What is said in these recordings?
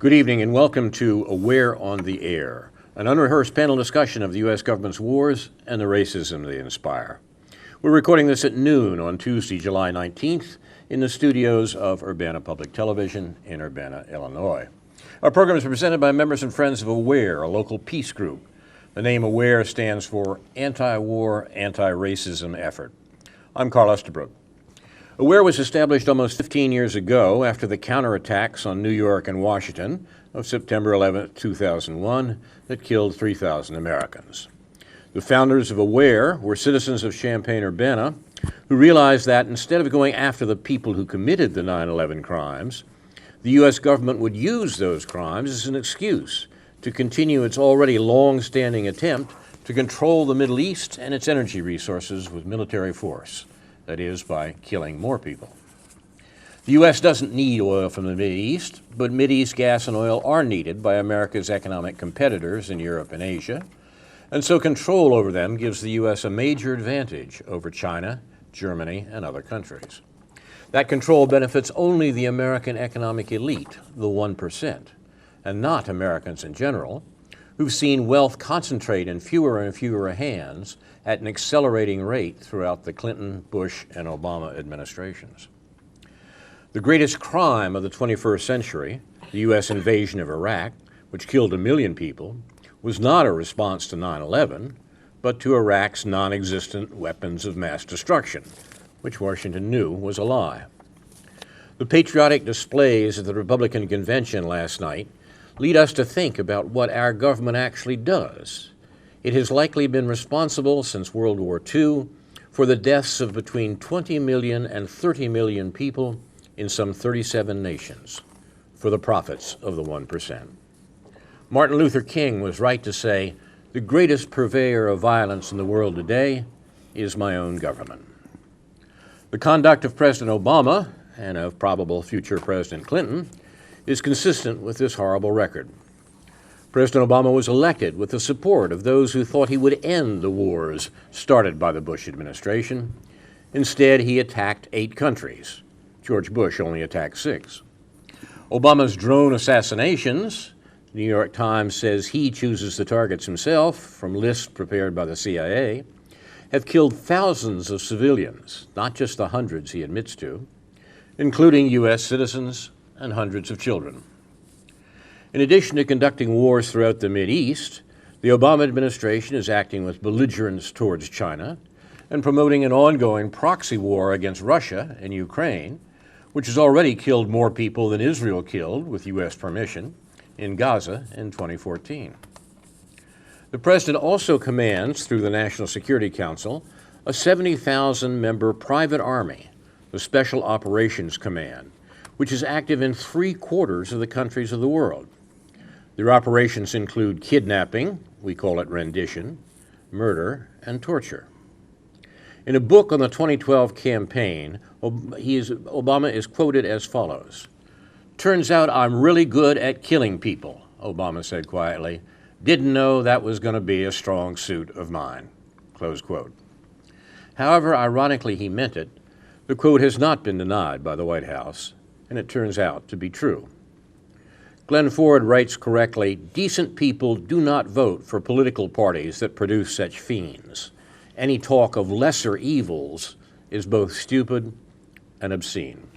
Good evening and welcome to Aware on the Air, an unrehearsed panel discussion of the U.S. government's wars and the racism they inspire. We're recording this at noon on Tuesday, July 19th in the studios of Urbana Public Television in Urbana, Illinois. Our program is presented by members and friends of AWARE, a local peace group. The name AWARE stands for Anti-War, Anti-Racism Effort. I'm Carl Estabrook. AWARE was established almost 15 years ago after the counterattacks on New York and Washington of September 11, 2001 that killed 3,000 Americans. The founders of AWARE were citizens of Champaign-Urbana who realized that instead of going after the people who committed the 9/11 crimes, the U.S. government would use those crimes as an excuse to continue its already long-standing attempt to control the Middle East and its energy resources with military force. That is, by killing more people. The U.S. doesn't need oil from the Mideast, but Mideast gas and oil are needed by America's economic competitors in Europe and Asia, and so control over them gives the U.S. a major advantage over China, Germany, and other countries. That control benefits only the American economic elite, the 1%, and not Americans in general, who've seen wealth concentrate in fewer and fewer hands at an accelerating rate throughout the Clinton, Bush, and Obama administrations. The greatest crime of the 21st century, the U.S. invasion of Iraq, which killed 1 million people, was not a response to 9/11, but to Iraq's non-existent weapons of mass destruction, which Washington knew was a lie. The patriotic displays at the Republican convention last night lead us to think about what our government actually does. It has likely been responsible since World War II for the deaths of between 20 million and 30 million people in some 37 nations, for the profits of the 1%. Martin Luther King was right to say, "The greatest purveyor of violence in the world today is my own government." The conduct of President Obama, and of probable future President Clinton, is consistent with this horrible record. President Obama was elected with the support of those who thought he would end the wars started by the Bush administration. Instead, he attacked 8 countries. George Bush only attacked 6. Obama's drone assassinations, the New York Times says he chooses the targets himself from lists prepared by the CIA, have killed thousands of civilians, not just the hundreds he admits to, including U.S. citizens and hundreds of children. In addition to conducting wars throughout the Mideast, the Obama administration is acting with belligerence towards China and promoting an ongoing proxy war against Russia and Ukraine, which has already killed more people than Israel killed, with U.S. permission, in Gaza in 2014. The president also commands, through the National Security Council, a 70,000-member private army, the Special Operations Command, which is active in 3/4 of the countries of the world. Their operations include kidnapping, we call it rendition, murder, and torture. In a book on the 2012 campaign, Obama is quoted as follows: "Turns out I'm really good at killing people," Obama said quietly. "Didn't know that was going to be a strong suit of mine." Close quote. However ironically he meant it, the quote has not been denied by the White House, and it turns out to be true. Glenn Ford writes correctly, "Decent people do not vote for political parties that produce such fiends. Any talk of lesser evils is both stupid and obscene."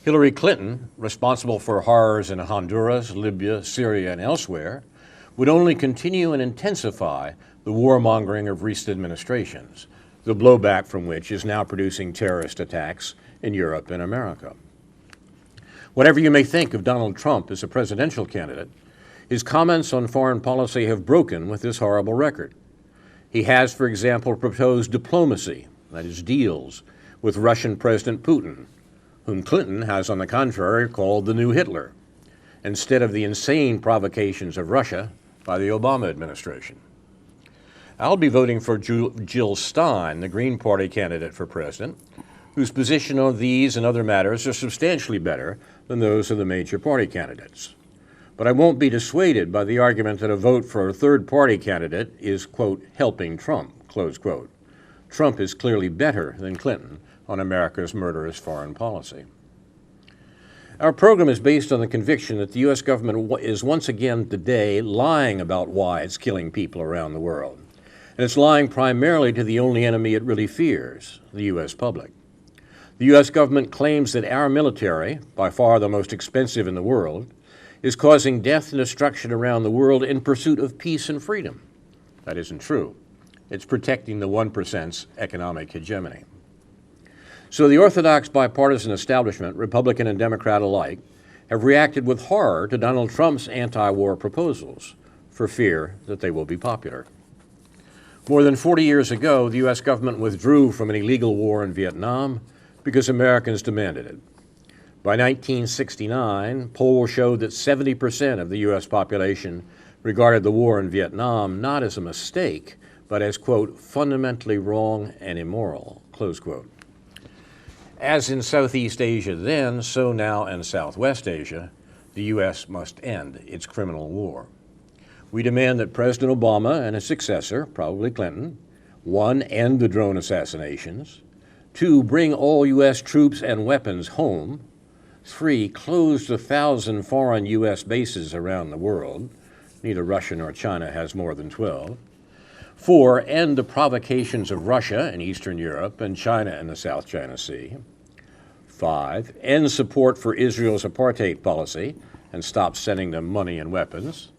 Hillary Clinton, responsible for horrors in Honduras, Libya, Syria, and elsewhere, would only continue and intensify the warmongering of recent administrations, the blowback from which is now producing terrorist attacks in Europe and America. Whatever you may think of Donald Trump as a presidential candidate, his comments on foreign policy have broken with this horrible record. He has, for example, proposed diplomacy, that is, deals, with Russian President Putin, whom Clinton has, on the contrary, called the new Hitler, instead of the insane provocations of Russia by the Obama administration. I'll be voting for Jill Stein, the Green Party candidate for president, whose position on these and other matters are substantially better than those of the major party candidates. But I won't be dissuaded by the argument that a vote for a third-party candidate is, quote, helping Trump, close quote. Trump is clearly better than Clinton on America's murderous foreign policy. Our program is based on the conviction that the U.S. government is once again today lying about why it's killing people around the world. And it's lying primarily to the only enemy it really fears, the U.S. public. The U.S. government claims that our military, by far the most expensive in the world, is causing death and destruction around the world in pursuit of peace and freedom. That isn't true. It's protecting the 1%'s economic hegemony. So the orthodox bipartisan establishment, Republican and Democrat alike, have reacted with horror to Donald Trump's anti-war proposals for fear that they will be popular. More than 40 years ago, the U.S. government withdrew from an illegal war in Vietnam because Americans demanded it. By 1969, polls showed that 70% of the U.S. population regarded the war in Vietnam not as a mistake, but as, quote, fundamentally wrong and immoral, close quote. As in Southeast Asia then, so now in Southwest Asia, the U.S. must end its criminal war. We demand that President Obama and his successor, probably Clinton, 1, end the drone assassinations, 2, bring all U.S. troops and weapons home, 3, close the 1,000 foreign U.S. bases around the world. Neither Russia nor China has more than 12. 4, end the provocations of Russia in Eastern Europe and China in the South China Sea. 5, end support for Israel's apartheid policy and stop sending them money and weapons.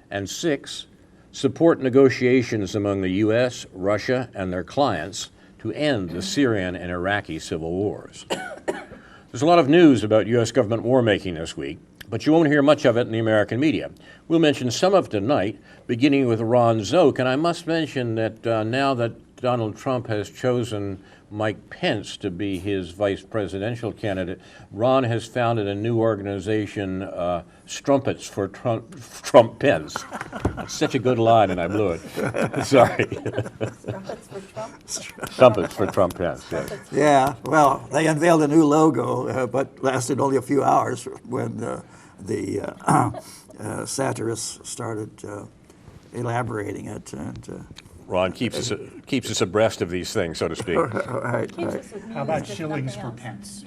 And 6, support negotiations among the U.S., Russia, and their clients to end the Syrian and Iraqi civil wars. There's a lot of news about U.S. government war-making this week, but you won't hear much of it in the American media. We'll mention some of it tonight, beginning with Ron Zoke, and I must mention that now that Donald Trump has chosen Mike Pence to be his vice presidential candidate, Ron has founded a new organization, Strumpets for Trump Pence. It's such a good line, and I blew it. Sorry. Strumpets for Trump? Strumpets for Trump Pence, yes. Yeah, well, they unveiled a new logo, but lasted only a few hours when the satirists started elaborating it. And Ron keeps us abreast of these things, so to speak. right. How about shillings for pence?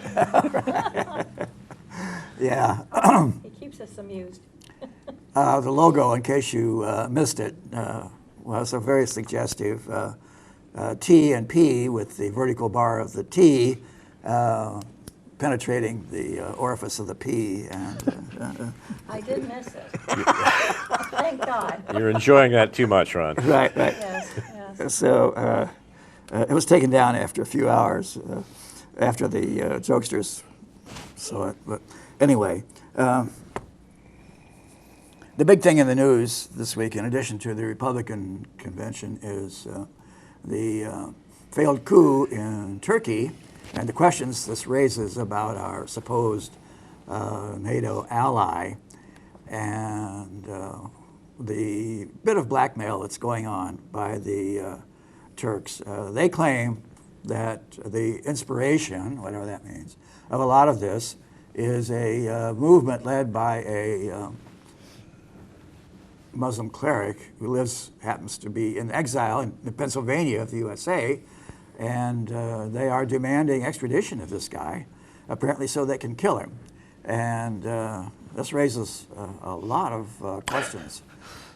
Yeah. He keeps us amused. The logo, in case you missed it, was a very suggestive T and P with the vertical bar of the T penetrating the orifice of the P. And, I did miss it. Thank God. You're enjoying that too much, Ron. right. Yes, yes. So it was taken down after a few hours, after the jokesters saw it. But anyway, the big thing in the news this week, in addition to the Republican convention, is the failed coup in Turkey and the questions this raises about our supposed NATO ally and the bit of blackmail that's going on by the Turks. They claim that the inspiration, whatever that means, of a lot of this is a movement led by a Muslim cleric who happens to be in exile in Pennsylvania of the USA, and they are demanding extradition of this guy, apparently so they can kill him. And this raises a lot of questions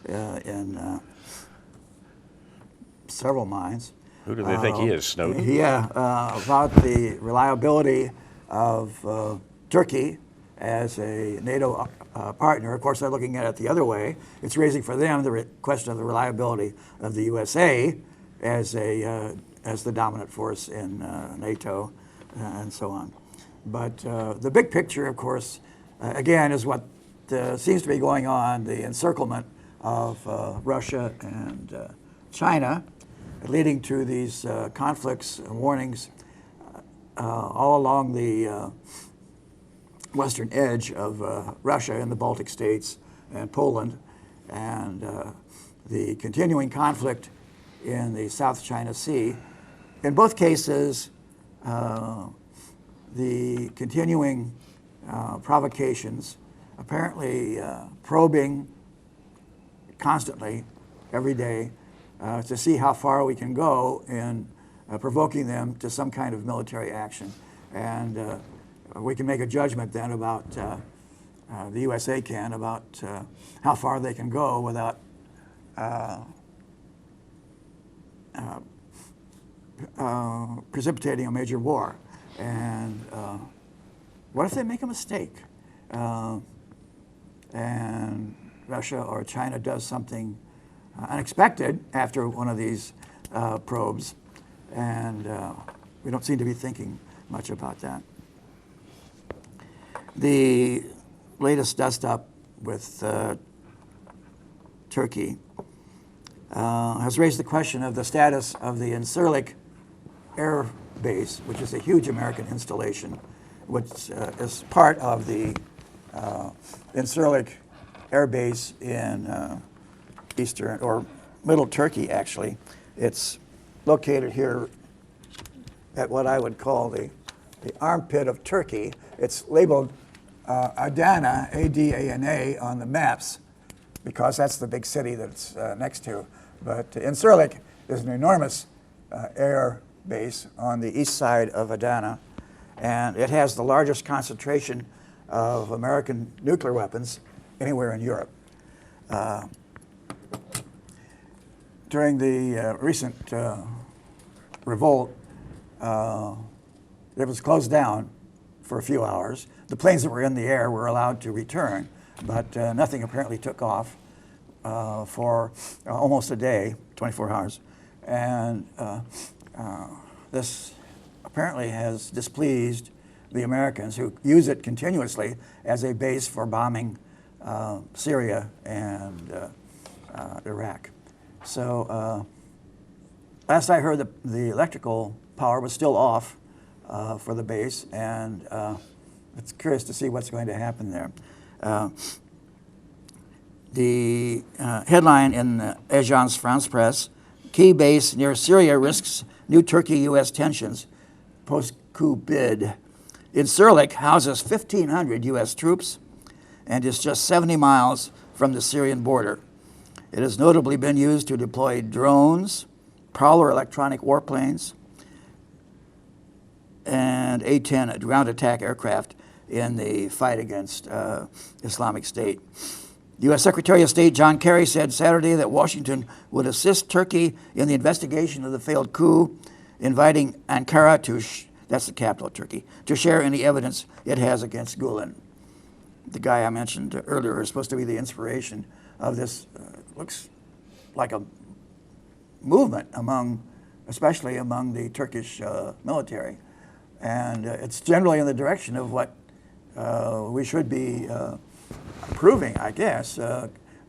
in several minds. Who do they think he is, Snowden? Yeah, about the reliability of Turkey as a NATO partner. Of course, they're looking at it the other way. It's raising for them the question of the reliability of the USA as the dominant force in NATO and so on. But the big picture, of course, again, is what seems to be going on, the encirclement of Russia and China, leading to these conflicts and warnings all along the western edge of Russia and the Baltic states and Poland, and the continuing conflict in the South China Sea. In both cases, the continuing provocations, apparently probing constantly every day to see how far we can go in provoking them to some kind of military action. And we can make a judgment then about, the USA can, about how far they can go without precipitating a major war. And what if they make a mistake and Russia or China does something unexpected after one of these probes, and we don't seem to be thinking much about that. The latest dust-up with Turkey has raised the question of the status of the Incirlik Air Base, which is a huge American installation, which is part of the Incirlik Air Base in eastern or middle Turkey, actually. It's located here at what I would call the armpit of Turkey. It's labeled Adana, A-D-A-N-A, on the maps because that's the big city that it's next to. But Incirlik is an enormous air base on the east side of Adana, and it has the largest concentration of American nuclear weapons anywhere in Europe. During the recent revolt, it was closed down for a few hours. The planes that were in the air were allowed to return, but nothing apparently took off for almost a day, 24 hours. And this apparently has displeased the Americans, who use it continuously as a base for bombing Syria and Iraq. So last I heard, the electrical power was still off for the base, and it's curious to see what's going to happen there. The headline in the Agence France Presse: key base near Syria risks new Turkey-U.S. tensions, post-coup bid. Incirlik houses 1,500 U.S. troops and is just 70 miles from the Syrian border. It has notably been used to deploy drones, Prowler electronic warplanes, and A-10 ground attack aircraft in the fight against Islamic State. U.S. Secretary of State John Kerry said Saturday that Washington would assist Turkey in the investigation of the failed coup, inviting Ankara to, that's the capital of Turkey, to share any evidence it has against Gulen. The guy I mentioned earlier is supposed to be the inspiration of this, looks like a movement among, especially among the Turkish military. And it's generally in the direction of what we should be approving, I guess,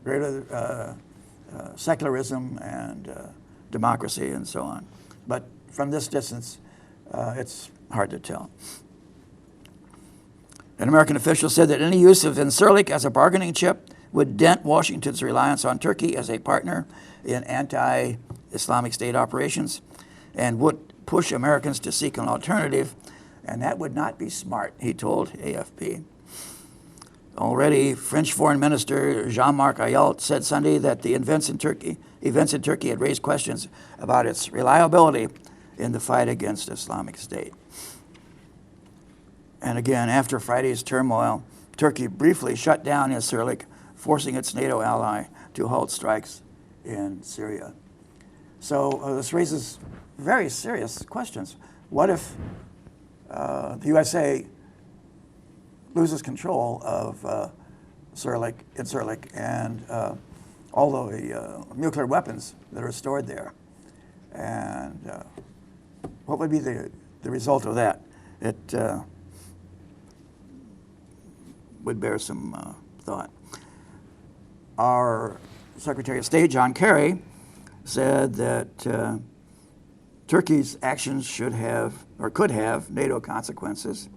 greater secularism and democracy and so on. But from this distance, it's hard to tell. An American official said that any use of Incirlik as a bargaining chip would dent Washington's reliance on Turkey as a partner in anti-Islamic State operations and would push Americans to seek an alternative, and that would not be smart, he told AFP. Already, French Foreign Minister Jean-Marc Ayrault said Sunday that the events in Turkey had raised questions about its reliability in the fight against Islamic State. And again, after Friday's turmoil, Turkey briefly shut down Incirlik, forcing its NATO ally to halt strikes in Syria. So this raises very serious questions. What if the USA loses control of Incirlik and all the nuclear weapons that are stored there? And what would be the result of that? It would bear some thought. Our Secretary of State, John Kerry, said that Turkey's actions should have, or could have, NATO consequences.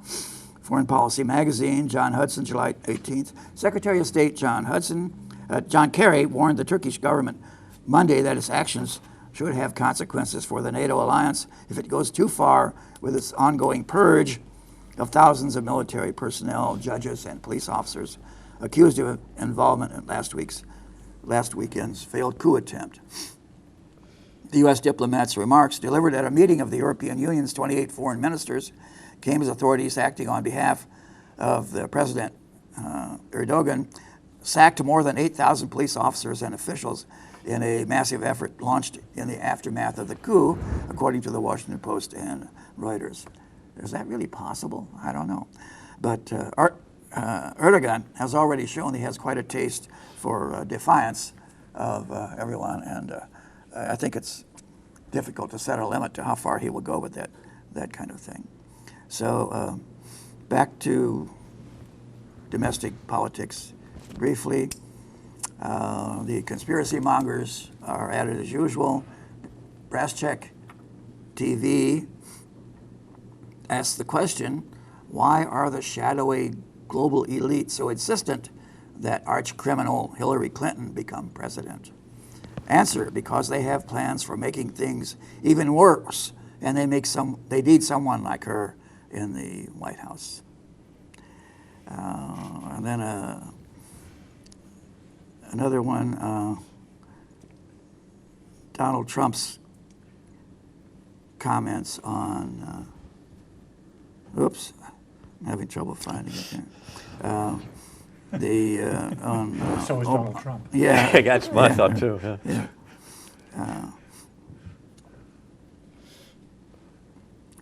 Foreign Policy Magazine, John Hudson, July 18th. Secretary of State John Kerry warned the Turkish government Monday that its actions should have consequences for the NATO alliance if it goes too far with its ongoing purge of thousands of military personnel, judges, and police officers accused of involvement in last weekend's failed coup attempt. The U.S. diplomat's remarks, delivered at a meeting of the European Union's 28 foreign ministers, Cambridge authorities, acting on behalf of the President Erdogan, sacked more than 8,000 police officers and officials in a massive effort launched in the aftermath of the coup, according to the Washington Post and Reuters. Is that really possible? I don't know. But Erdogan has already shown he has quite a taste for defiance of everyone, and I think it's difficult to set a limit to how far he will go with that kind of thing. So back to domestic politics briefly. The conspiracy mongers are at it as usual. Brass-check TV asks the question, why are the shadowy global elite so insistent that arch-criminal Hillary Clinton become president? Answer, because they have plans for making things even worse, and they need someone like her in the White House. And then another one, Donald Trump's comments on, oops, I'm having trouble finding it here. So is Donald Trump. Yeah. That's my thought too. Yeah.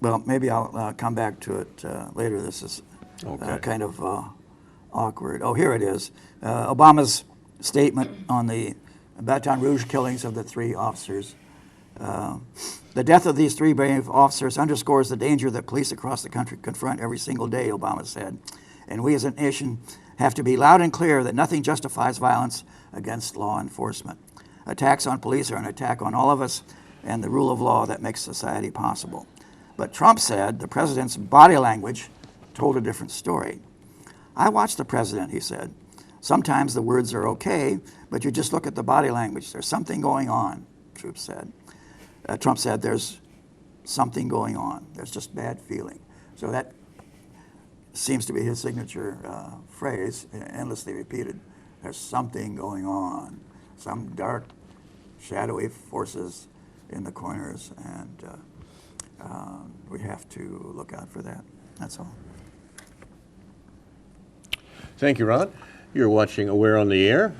Well, maybe I'll come back to it later. This is Okay. kind of awkward. Oh, here it is. Obama's statement on the Baton Rouge killings of the 3 officers. The death of these 3 brave officers underscores the danger that police across the country confront every single day, Obama said. And we as a nation have to be loud and clear that nothing justifies violence against law enforcement. Attacks on police are an attack on all of us and the rule of law that makes society possible. But Trump said the president's body language told a different story. I watched the president, he said. Sometimes the words are okay, but you just look at the body language. There's something going on, Trump said, there's something going on. There's just bad feeling. So that seems to be his signature phrase, endlessly repeated. There's something going on. Some dark, shadowy forces in the corners, and we have to look out for that. That's all. Thank you, Ron. You're watching Aware on the Air.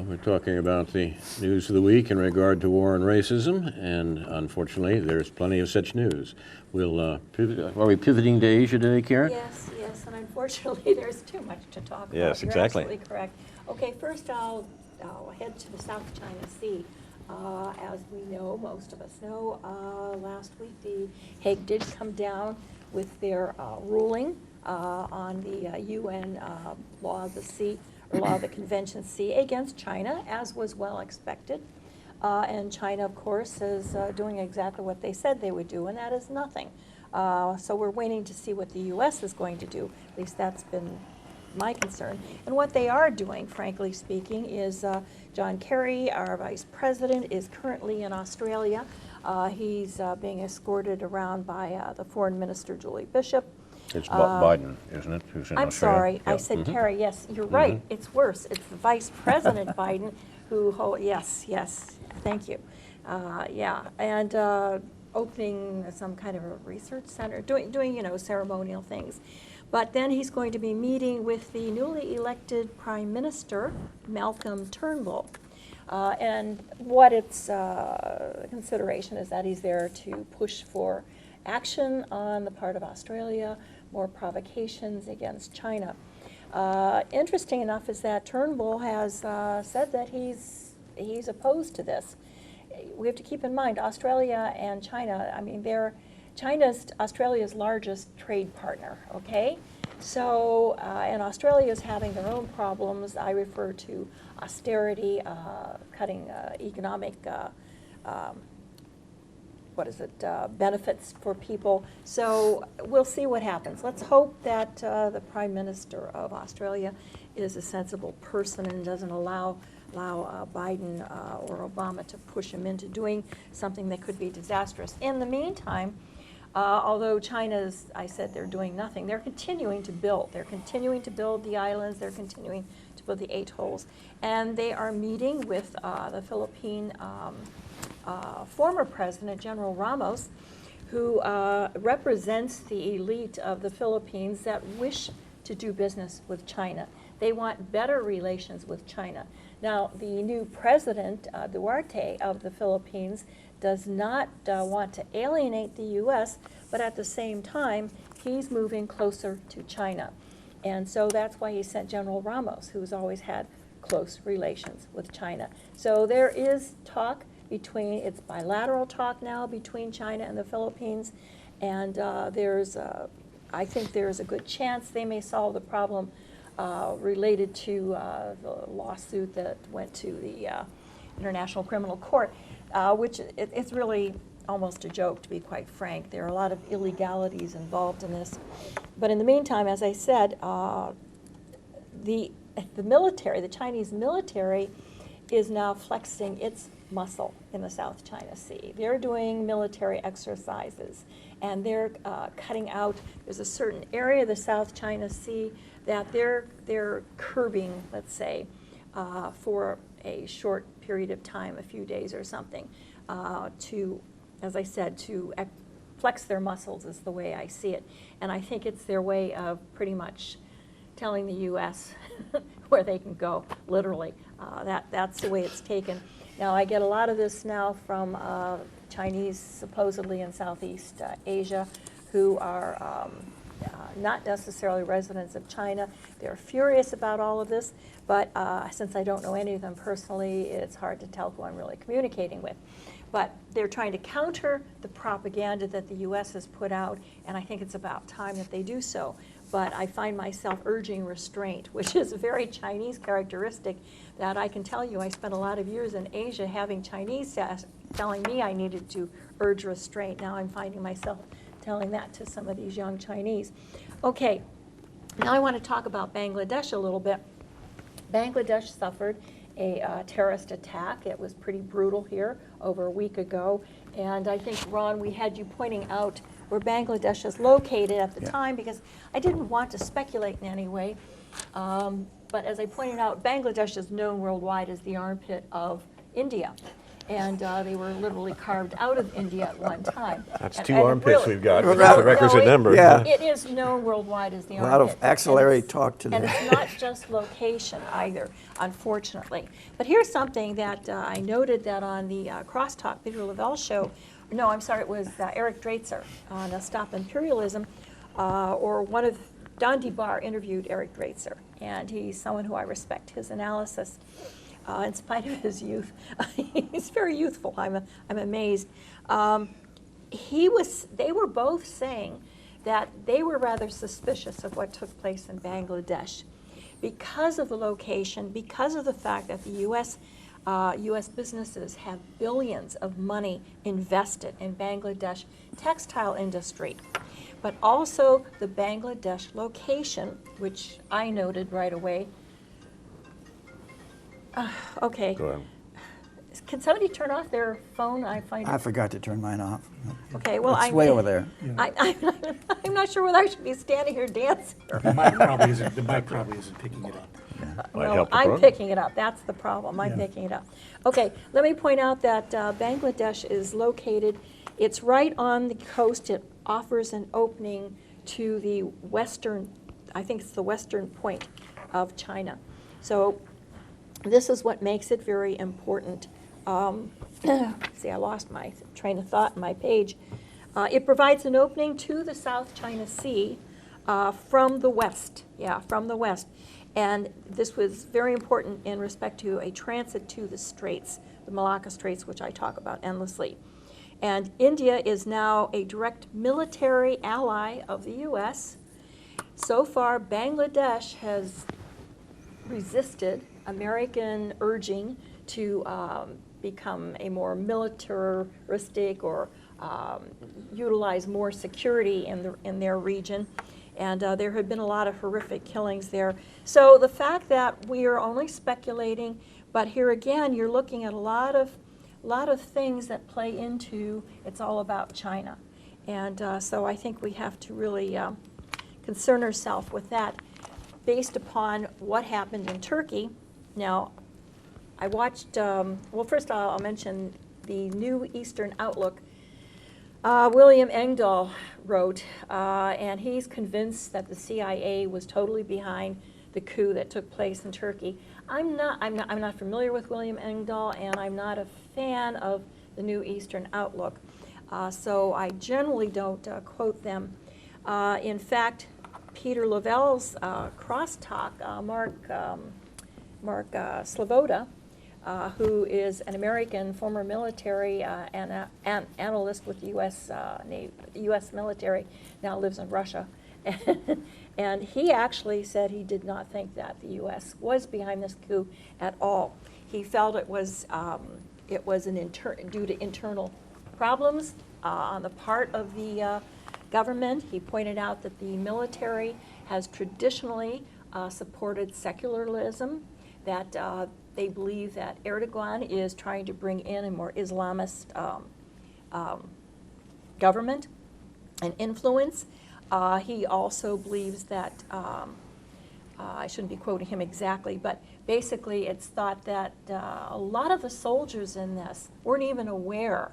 We're talking about the news of the week in regard to war and racism, and unfortunately, there's plenty of such news. We'll pivot. Are we pivoting to Asia today, Karen? Yes, and unfortunately, there's too much to talk about. Yes, exactly. You're absolutely correct. Okay, first I'll head to the South China Sea. As we know, most of us know, last week the Hague did come down with their ruling on the UN law of the sea, or law of the Convention C against China, as was well expected. And China, of course, is doing exactly what they said they would do, and that is nothing. So we're waiting to see what the U.S. is going to do. At least that's been my concern. And what they are doing, frankly speaking, is John Kerry, our vice president, is currently in Australia. He's being escorted around by the foreign minister, Julie Bishop. It's Biden, isn't it? Who's in I'm Australia? sorry, I said Kerry. Yes, you're right. It's worse. It's the Vice President Biden who, yes, thank you. Yeah, and opening some kind of a research center, doing ceremonial things. But then he's going to be meeting with the newly elected Prime Minister, Malcolm Turnbull. And what its consideration is that he's there to push for action on the part of Australia, more provocations against China. Interesting enough is that Turnbull has said that he's opposed to this. We have to keep in mind Australia and China. I mean, China's Australia's largest trade partner. Okay, so and Australia is having their own problems. I refer to austerity, cutting economic. Benefits for people. So we'll see what happens. Let's hope that the Prime Minister of Australia is a sensible person and doesn't allow Biden or Obama to push him into doing something that could be disastrous. In the meantime, although China's, I said they're doing nothing, they're continuing to build. They're continuing to build the islands. They're continuing to build the atolls. And they are meeting with the Philippine former President, General Ramos, who represents the elite of the Philippines that wish to do business with China. They want better relations with China. Now, the new president, Duarte of the Philippines, does not want to alienate the U.S., but at the same time, he's moving closer to China. And so that's why he sent General Ramos, who's always had close relations with China. So there is talk between, it's bilateral talk now between China and the Philippines, and I think there's a good chance they may solve the problem related to the lawsuit that went to the International Criminal Court, which it's really almost a joke, to be quite frank. There are a lot of illegalities involved in this. But in the meantime, as I said, the military, the Chinese military, is now flexing its muscle in the South China Sea. They're doing military exercises, and they're cutting out, there's a certain area of the South China Sea that they're curbing, let's say, for a short period of time, a few days or something, to, as I said, to flex their muscles is the way I see it. And I think it's their way of pretty much telling the U.S. where they can go, literally. That's the way it's taken. Now, I get a lot of this now from Chinese, supposedly in Southeast Asia, who are not necessarily residents of China. They're furious about all of this, but since I don't know any of them personally, it's hard to tell who I'm really communicating with. But they're trying to counter the propaganda that the U.S. has put out, and I think it's about time that they do so. But I find myself urging restraint, which is a very Chinese characteristic that I can tell you. I spent a lot of years in Asia having Chinese telling me I needed to urge restraint. Now I'm finding myself telling that to some of these young Chinese. Okay, now I want to talk about Bangladesh a little bit. Bangladesh suffered a terrorist attack. It was pretty brutal here over a week ago. And I think, Ron, we had you pointing out where Bangladesh is located at the time, because I didn't want to speculate in any way. But as I pointed out, Bangladesh is known worldwide as the armpit of India. And they were literally carved out of India at one time. That's And- two and armpits really- we've got. Well, That's the requisite number. Yeah. It is known worldwide as the A armpit. lot of axillary And it's- talk today. And it's not just location either, unfortunately. But here's something that I noted that on the Crosstalk Peter Lavelle show, no, I'm sorry, it was Eric Draitser on Stop Imperialism, or one of, Don DeBar interviewed Eric Draitser, and he's someone who I respect his analysis. In spite of his youth, he's very youthful. I'm amazed. They were both saying that they were rather suspicious of what took place in Bangladesh because of the location, because of the fact that the U.S. Businesses have billions of money invested in Bangladesh textile industry, but also the Bangladesh location, which I noted right away. Okay. Go ahead. Can somebody turn off their phone? I find I it. forgot to turn mine off. Okay, well, It's way over there. I'm not sure whether I should be standing here dancing. The mic probably isn't picking it up. Might Well, help the I'm program. picking it up. That's the problem. I'm Yeah. picking it up. Okay, let me point out that Bangladesh is located, it's right on the coast. It offers an opening to the western, I think it's the western point of China. So this is what makes it very important. See, I lost my train of thought in my page. It provides an opening to the South China Sea from the west. Yeah, from the west. And this was very important in respect to a transit to the straits, the Malacca Straits, which I talk about endlessly. And India is now a direct military ally of the U.S. So far, Bangladesh has resisted American urging to become a more militaristic or utilize more security in their region. And there have been a lot of horrific killings there. So the fact that we are only speculating, but here again, you're looking at a lot of things that play into, it's all about China. And so I think we have to really concern ourselves with that based upon what happened in Turkey. Now, I watched, well, first I'll mention the New Eastern Outlook William Engdahl wrote, and he's convinced that the CIA was totally behind the coup that took place in Turkey. I'm not familiar with William Engdahl, and I'm not a fan of the New Eastern Outlook, so I generally don't quote them. In fact, Peter Lavelle's crosstalk, Mark Slavoda, who is an American former military analyst with the U.S. military, now lives in Russia. And he actually said he did not think that the U.S. was behind this coup at all. He felt it was due to internal problems on the part of the government. He pointed out that the military has traditionally supported secularism, that they believe that Erdogan is trying to bring in a more Islamist government and influence. He also believes that, I shouldn't be quoting him exactly, but basically it's thought that a lot of the soldiers in this weren't even aware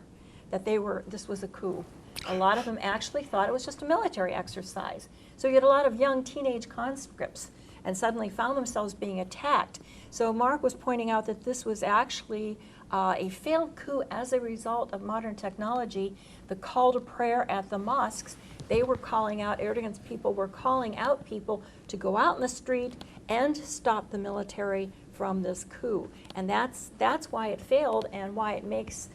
that this was a coup. A lot of them actually thought it was just a military exercise. So you had a lot of young teenage conscripts and suddenly found themselves being attacked. So Mark was pointing out that this was actually a failed coup as a result of modern technology. The call to prayer at the mosques, they were calling out, Erdogan's people were calling out people to go out in the street and stop the military from this coup. And that's why it failed and why it makes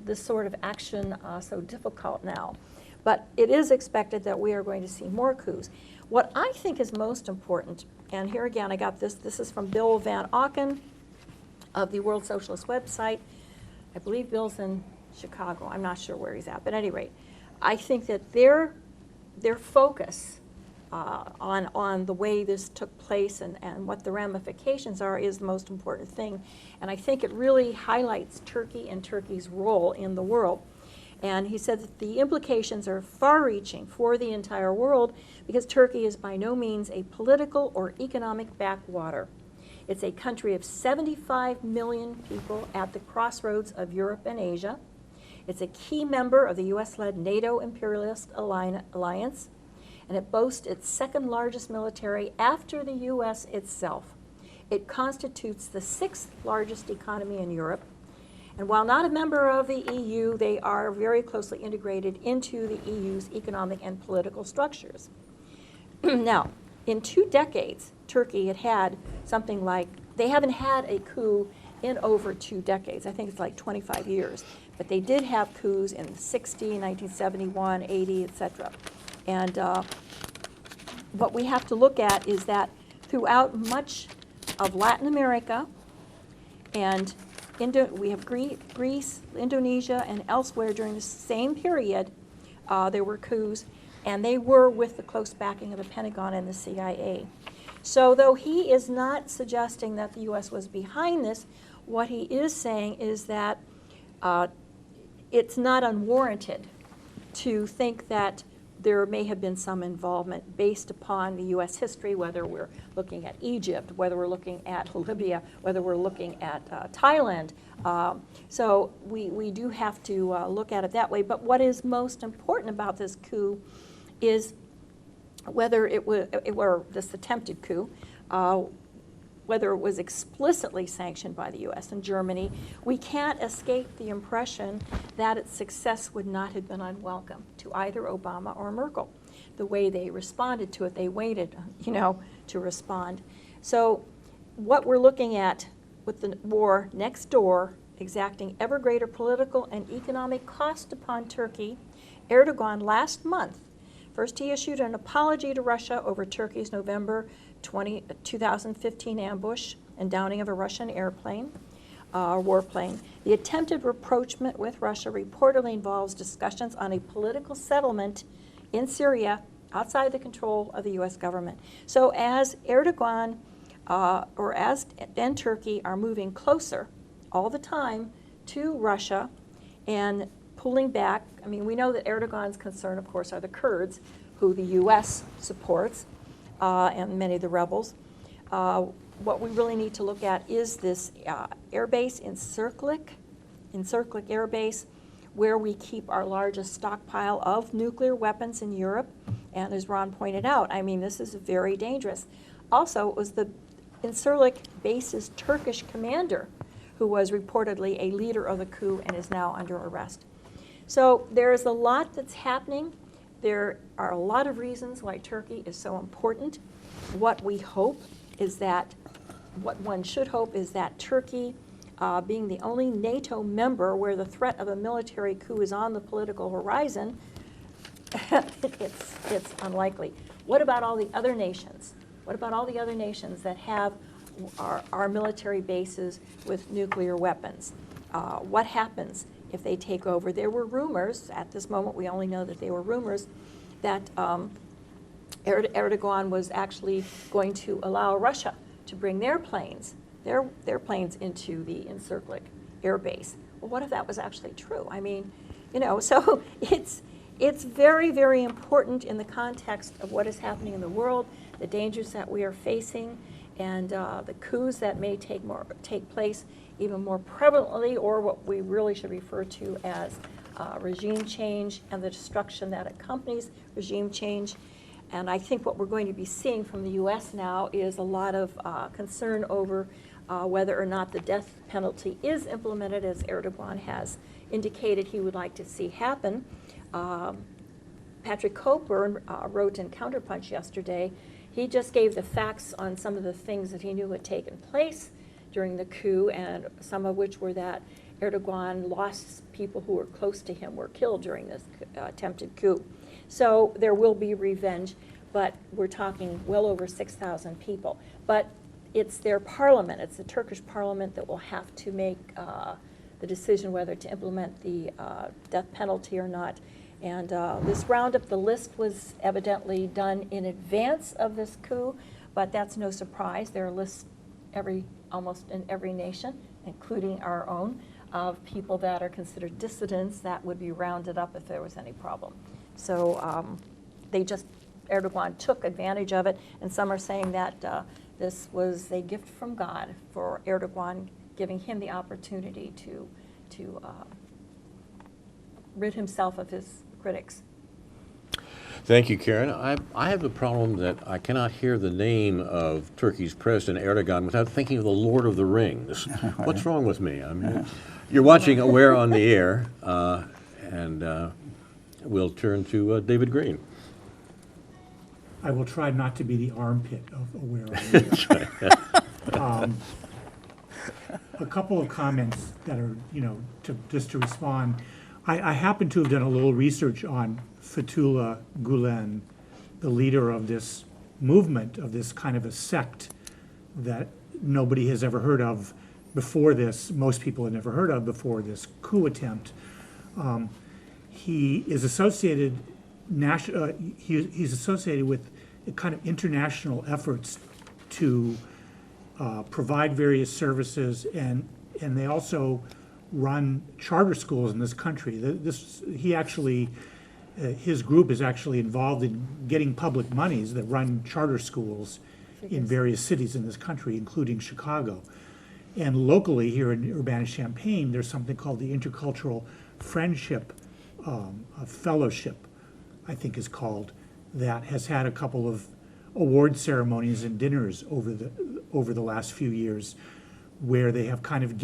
this sort of action so difficult now. But it is expected that we are going to see more coups. What I think is most important, and here again I got this is from Bill Van Auken of the World Socialist website. I believe Bill's in Chicago. I'm not sure where he's at, but at any rate, I think that their focus on the way this took place and what the ramifications are is the most important thing. And I think it really highlights Turkey and Turkey's role in the world. And he said that the implications are far-reaching for the entire world because Turkey is by no means a political or economic backwater. It's a country of 75 million people at the crossroads of Europe and Asia. It's a key member of the U.S.-led NATO imperialist alliance, and it boasts its second largest military after the U.S. itself. It constitutes the sixth largest economy in Europe. And while not a member of the EU, they are very closely integrated into the EU's economic and political structures. Now, in 2 decades, Turkey had something like, they haven't had a coup in over 2 decades. I think it's like 25 years. But they did have coups in 60, 1971, 80, etc. And what we have to look at is that throughout much of Latin America and we have Greece, Indonesia, and elsewhere during the same period, there were coups, and they were with the close backing of the Pentagon and the CIA. So though he is not suggesting that the U.S. was behind this, what he is saying is that it's not unwarranted to think that there may have been some involvement based upon the U.S. history, whether we're looking at Egypt, whether we're looking at Libya, whether we're looking at Thailand. So we do have to look at it that way. But what is most important about this coup is whether it were this attempted coup, whether it was explicitly sanctioned by the U.S. and Germany. We can't escape the impression that its success would not have been unwelcome to either Obama or Merkel. The way they responded to it, they waited, to respond. So what we're looking at with the war next door, exacting ever greater political and economic cost upon Turkey, Erdogan last month, first he issued an apology to Russia over Turkey's November 2015 ambush and downing of a Russian airplane, warplane. The attempted rapprochement with Russia reportedly involves discussions on a political settlement in Syria outside the control of the U.S. government. So as Erdogan and Turkey are moving closer all the time to Russia and pulling back, I mean, we know that Erdogan's concern, of course, are the Kurds, who the U.S. supports, and many of the rebels. What we really need to look at is this airbase in Incirlik Air Base, where we keep our largest stockpile of nuclear weapons in Europe. And as Ron pointed out, I mean, this is very dangerous. Also, it was the Incirlik base's Turkish commander who was reportedly a leader of the coup and is now under arrest. So there is a lot that's happening. There are a lot of reasons why Turkey is so important. What we hope is that, what one should hope is that Turkey, being the only NATO member where the threat of a military coup is on the political horizon, it's unlikely. What about all the other nations? What about all the other nations that have our military bases with nuclear weapons? What happens if they take over? There were rumors, at this moment we only know that they were rumors, that Erdogan was actually going to allow Russia to bring their planes into the Incirlik air base. Well, what if that was actually true? I mean, you know, so it's very, very important in the context of what is happening in the world, the dangers that we are facing, and the coups that may take place even more prevalently, or what we really should refer to as regime change and the destruction that accompanies regime change. And I think what we're going to be seeing from the U.S. now is a lot of concern over whether or not the death penalty is implemented, as Erdogan has indicated he would like to see happen. Patrick Cockburn wrote in Counterpunch yesterday, he just gave the facts on some of the things that he knew had taken place during the coup, and some of which were that Erdogan lost people who were close to him were killed during this attempted coup. So there will be revenge, but we're talking well over 6,000 people. But it's their parliament, it's the Turkish parliament that will have to make the decision whether to implement the death penalty or not. And this roundup, the list was evidently done in advance of this coup, but that's no surprise. There are lists almost in every nation, including our own, of people that are considered dissidents that would be rounded up if there was any problem. So Erdogan took advantage of it, and some are saying that this was a gift from God for Erdogan, giving him the opportunity to rid himself of his critics. Thank you, Karen. I have the problem that I cannot hear the name of Turkey's President Erdogan without thinking of the Lord of the Rings. What's wrong with me? I mean, you're watching Aware on the Air, and we'll turn to David Green. I will try not to be the armpit of Aware on the Air. A couple of comments that are, just to respond. I happen to have done a little research on Fethullah Gulen, the leader of this movement, of this kind of a sect that nobody has ever heard of before this, most people have never heard of before this coup attempt. He is associated, he's associated with kind of international efforts to provide various services, and they also run charter schools in this country. His group is actually involved in getting public monies that run charter schools in various cities in this country, including Chicago. And locally here in Urbana-Champaign, there's something called the Intercultural Friendship Fellowship, I think is called, that has had a couple of award ceremonies and dinners over the last few years, where they have kind of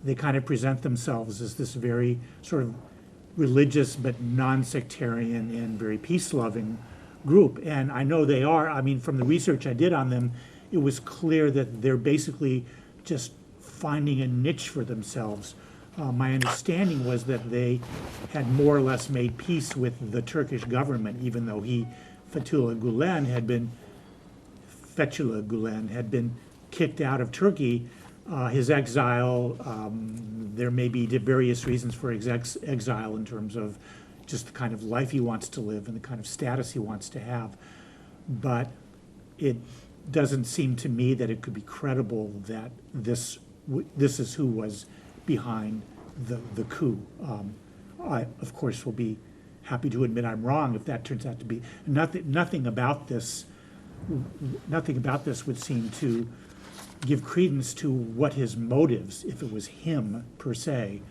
they kind of present themselves as this very sort of religious but non-sectarian and very peace-loving group. And I know they are. I mean, from the research I did on them, it was clear that they're basically just finding a niche for themselves. My understanding was that they had more or less made peace with the Turkish government, even though Fethullah Gulen had been kicked out of Turkey. His exile, there may be various reasons for his exile in terms of just the kind of life he wants to live and the kind of status he wants to have. But it doesn't seem to me that it could be credible that this is who was behind the coup. I, of course, will be happy to admit I'm wrong if that turns out to be. Nothing about this would seem to give credence to what his motives, if it was him per se,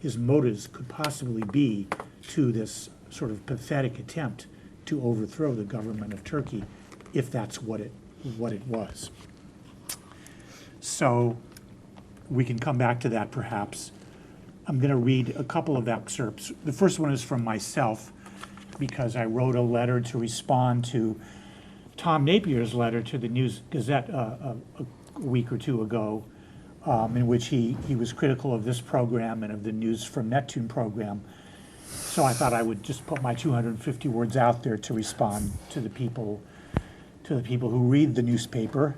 his motives could possibly be to this sort of pathetic attempt to overthrow the government of Turkey, if that's what it was. So we can come back to that perhaps. I'm going to read a couple of excerpts. The first one is from myself, because I wrote a letter to respond to Tom Napier's letter to the News Gazette a week or two ago, in which he was critical of this program and of the News from Neptune program. So I thought I would just put my 250 words out there to respond to the people who read the newspaper.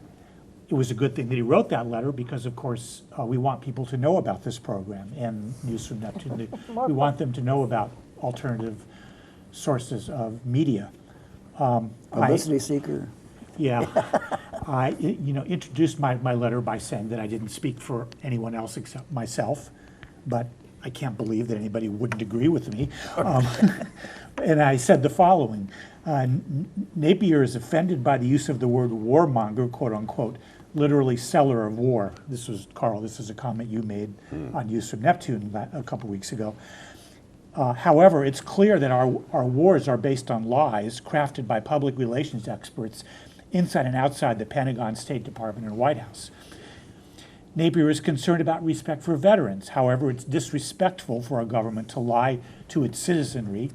It was a good thing that he wrote that letter because, of course, we want people to know about this program and News from Neptune. We want them to know about alternative sources of media. Publicity seeker. Yeah. I introduced my letter by saying that I didn't speak for anyone else except myself, but I can't believe that anybody wouldn't agree with me. And I said the following: Napier is offended by the use of the word warmonger, quote unquote, literally seller of war. This was, Carl, this is a comment you made on News from Neptune a couple weeks ago. However, it's clear that our wars are based on lies crafted by public relations experts inside and outside the Pentagon, State Department, and White House. Napier is concerned about respect for veterans. However, it's disrespectful for a government to lie to its citizenry,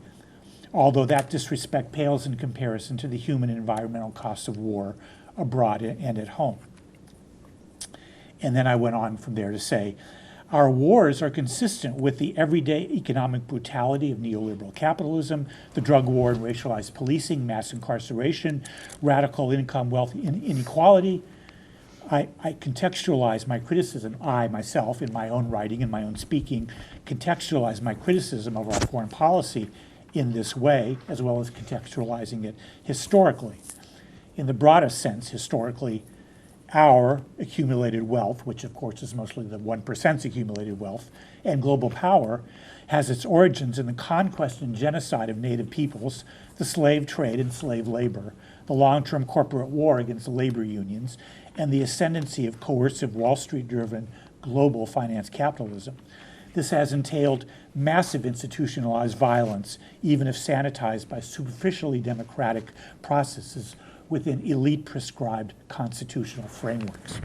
although that disrespect pales in comparison to the human and environmental costs of war abroad and at home. And then I went on from there to say, our wars are consistent with the everyday economic brutality of neoliberal capitalism, the drug war and racialized policing, mass incarceration, radical income, wealth inequality. I contextualize my criticism, I myself, in my own writing, in my own speaking, contextualize my criticism of our foreign policy in this way, as well as contextualizing it historically. In the broadest sense, historically, our accumulated wealth, which of course is mostly the 1%'s accumulated wealth, and global power, has its origins in the conquest and genocide of native peoples, the slave trade and slave labor, the long-term corporate war against labor unions, and the ascendancy of coercive Wall Street-driven global finance capitalism. This has entailed massive institutionalized violence, even if sanitized by superficially democratic processes within elite prescribed constitutional frameworks.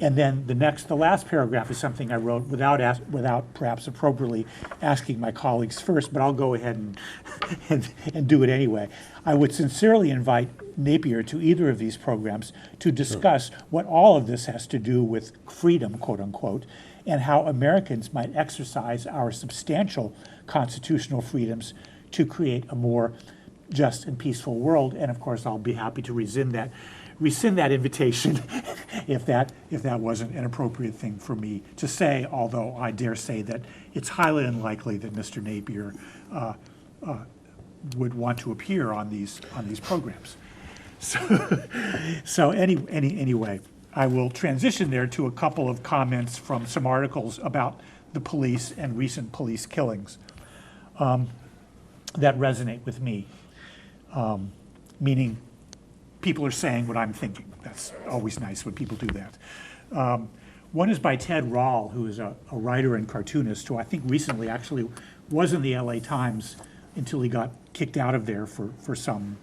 And then the last paragraph is something I wrote without perhaps appropriately asking my colleagues first, but I'll go ahead and do it anyway. I would sincerely invite Napier to either of these programs to discuss what all of this has to do with freedom, quote unquote, and how Americans might exercise our substantial constitutional freedoms to create a more just and peaceful world. And of course, I'll be happy to rescind that invitation if that wasn't an appropriate thing for me to say, although I dare say that it's highly unlikely that Mr. Napier would want to appear on these programs. So anyway, I will transition there to a couple of comments from some articles about the police and recent police killings that resonate with me. Meaning people are saying what I'm thinking. That's always nice when people do that. One is by Ted Rall, who is a writer and cartoonist, who I think recently actually was in the LA Times until he got kicked out of there for some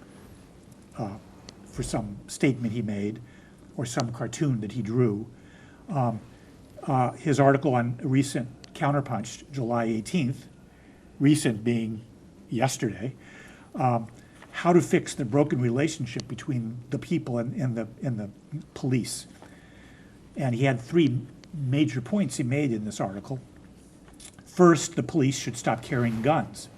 statement he made or some cartoon that he drew. His article on recent Counterpunch, July 18th, recent being yesterday, how to fix the broken relationship between the people and the police. And he had three major points he made in this article. First, the police should stop carrying guns.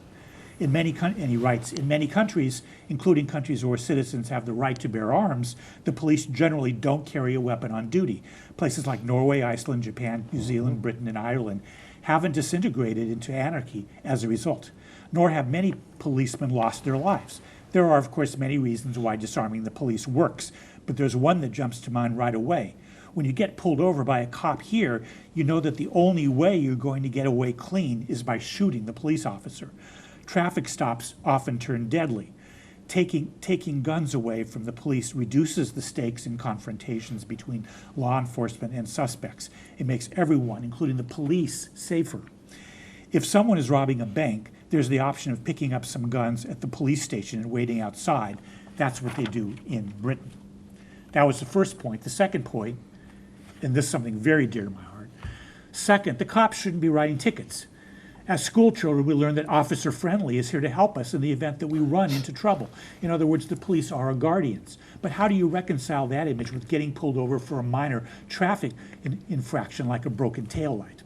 And he writes, in many countries, including countries where citizens have the right to bear arms, the police generally don't carry a weapon on duty. Places like Norway, Iceland, Japan, New Zealand, Britain, and Ireland haven't disintegrated into anarchy as a result, nor have many policemen lost their lives. There are, of course, many reasons why disarming the police works, but there's one that jumps to mind right away. When you get pulled over by a cop here, you know that the only way you're going to get away clean is by shooting the police officer. Traffic stops often turn deadly. Taking guns away from the police reduces the stakes in confrontations between law enforcement and suspects. It makes everyone, including the police, safer. If someone is robbing a bank, there's the option of picking up some guns at the police station and waiting outside. That's what they do in Britain. That was the first point. The second point, and this is something very dear to my heart. Second, the cops shouldn't be writing tickets. As school children, we learn that Officer Friendly is here to help us in the event that we run into trouble. In other words, the police are our guardians. But how do you reconcile that image with getting pulled over for a minor traffic infraction like a broken taillight?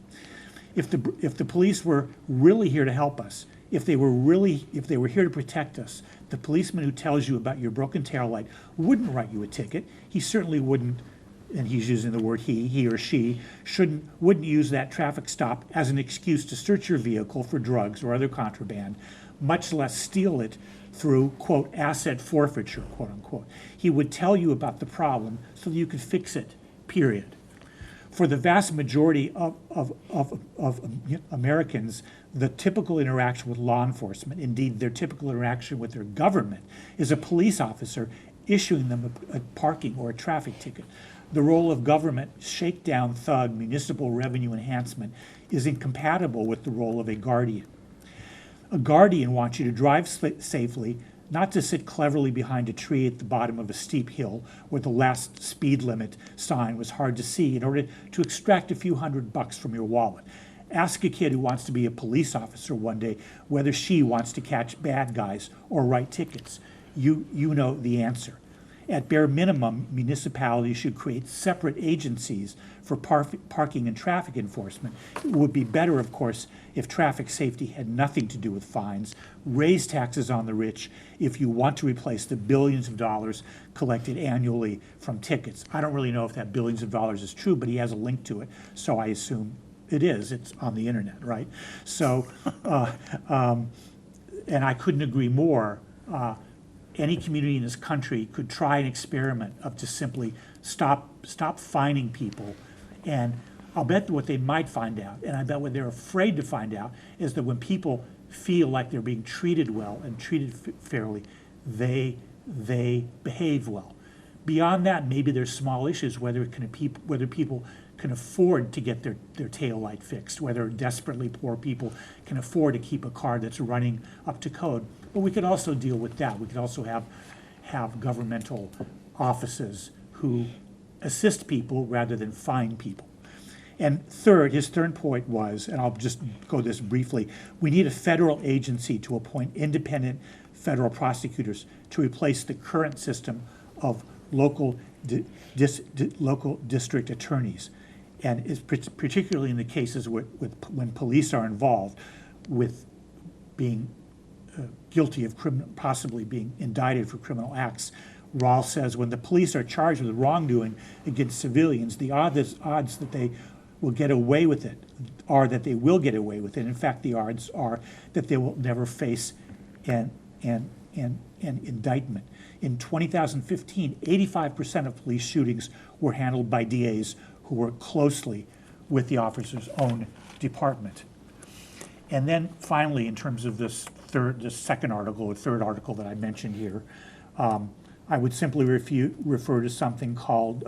If the police were really here to help us, if they were here to protect us, the policeman who tells you about your broken taillight wouldn't write you a ticket. He certainly wouldn't, and he's using the word he or she, wouldn't use that traffic stop as an excuse to search your vehicle for drugs or other contraband, much less steal it through, quote, asset forfeiture, quote unquote. He would tell you about the problem so that you could fix it, period. For the vast majority of Americans, the typical interaction with law enforcement, indeed their typical interaction with their government, is a police officer issuing them a parking or a traffic ticket. The role of government, shakedown thug, municipal revenue enhancement, is incompatible with the role of a guardian. A guardian wants you to drive safely, not to sit cleverly behind a tree at the bottom of a steep hill where the last speed limit sign was hard to see in order to extract a few $100 from your wallet. Ask a kid who wants to be a police officer one day whether she wants to catch bad guys or write tickets. You know the answer. At bare minimum, municipalities should create separate agencies for parking and traffic enforcement. It would be better, of course, if traffic safety had nothing to do with fines. Raise taxes on the rich if you want to replace the billions of dollars collected annually from tickets. I don't really know if that billions of dollars is true, but he has a link to it, so I assume it is. It's on the internet, right? So, and I couldn't agree more. Any community in this country could try an experiment of just simply stop fining people. And I'll bet what they might find out, and I bet what they're afraid to find out, is that when people feel like they're being treated well and treated fairly, they behave well. Beyond that, maybe there's small issues, whether people can afford to get their tail light fixed, whether desperately poor people can afford to keep a car that's running up to code. But we could also deal with that. We could also have governmental offices who assist people rather than fine people. And third, his third point was, and I'll just go this briefly, we need a federal agency to appoint independent federal prosecutors to replace the current system of local district attorneys. And it's particularly in the cases when police are involved with being guilty of possibly being indicted for criminal acts. Rawls says when the police are charged with wrongdoing against civilians, the odds that they will get away with it are that they will get away with it. In fact, the odds are that they will never face an indictment. In 2015, 85% of police shootings were handled by DAs who work closely with the officer's own department. And then finally, in terms of this second article, or third article that I mentioned here, I would simply refer to something called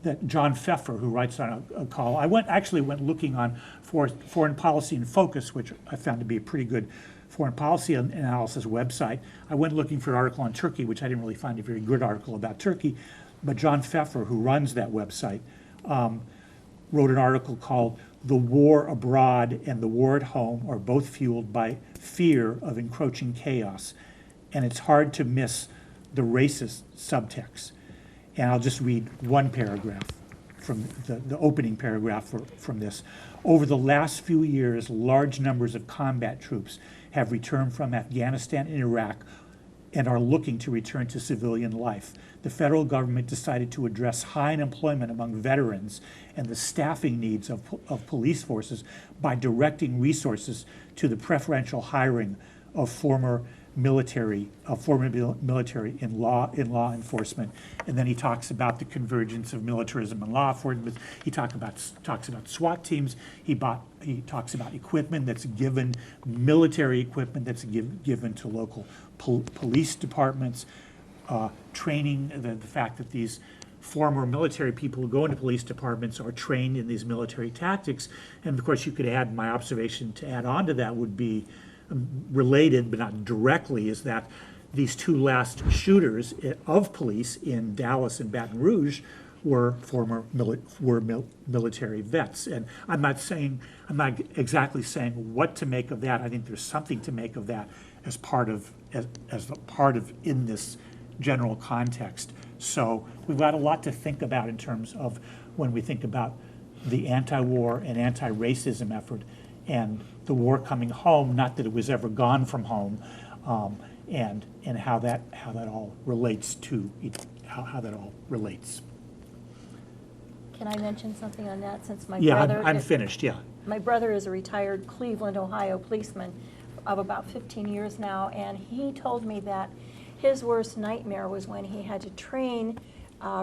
that John Pfeffer, who writes on a call. I went looking on Foreign Policy in Focus, which I found to be a pretty good foreign policy analysis website. I went looking for an article on Turkey, which I didn't really find a very good article about Turkey. But John Pfeffer, who runs that website, wrote an article called "The War Abroad and the War at Home are both fueled by fear of encroaching chaos." And it's hard to miss the racist subtext. And I'll just read one paragraph from the opening paragraph from this. Over the last few years, large numbers of combat troops have returned from Afghanistan and Iraq and are looking to return to civilian life. The federal government decided to address high unemployment among veterans and the staffing needs of police forces by directing resources to the preferential hiring of former military in law enforcement. And then he talks about the convergence of militarism and law enforcement. He talks about SWAT teams. He talks about equipment that's given, military equipment that's given to local police departments, training, the fact that these former military people who go into police departments are trained in these military tactics. And of course, you could add, my observation to add on to that would be related, but not directly, is that these two last shooters of police in Dallas and Baton Rouge were former military vets. And I'm not exactly saying what to make of that. I think there's something to make of that as part of in this general context. So we've got a lot to think about in terms of when we think about the anti-war and anti-racism effort and the war coming home, not that it was ever gone from home, and how that all relates to how that all relates. Can I mention something on that, since my Yeah, brother... I'm finished, yeah. My brother is a retired Cleveland, Ohio policeman of about 15 years now, and he told me that his worst nightmare was when he had to train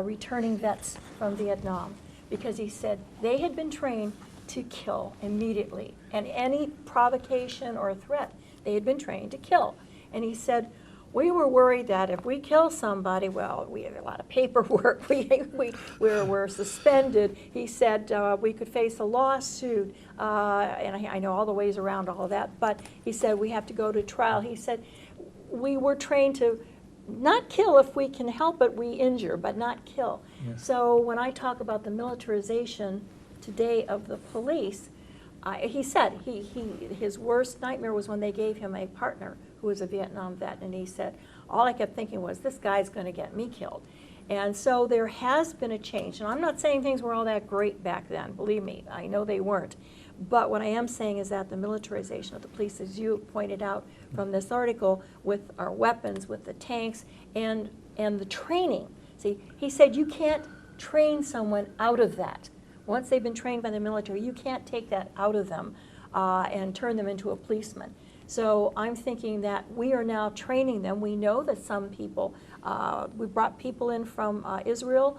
returning vets from Vietnam, because he said they had been trained to kill immediately, and any provocation or threat, they had been trained to kill. And he said, we were worried that if we kill somebody, well, we had a lot of paperwork, we're suspended. He said we could face a lawsuit, and I know all the ways around all of that, but he said we have to go to trial. He said we were trained to not kill if we can help it, we injure, but not kill. Yes. So when I talk about the militarization today of the police, he said his worst nightmare was when they gave him a partner who was a Vietnam vet, and he said, all I kept thinking was, this guy's going to get me killed. And so there has been a change. And I'm not saying things were all that great back then, believe me, I know they weren't. But what I am saying is that the militarization of the police, as you pointed out from this article, with our weapons, with the tanks, and the training. See, he said you can't train someone out of that. Once they've been trained by the military, you can't take that out of them and turn them into a policeman. So I'm thinking that we are now training them. We know that some people, we brought people in from Israel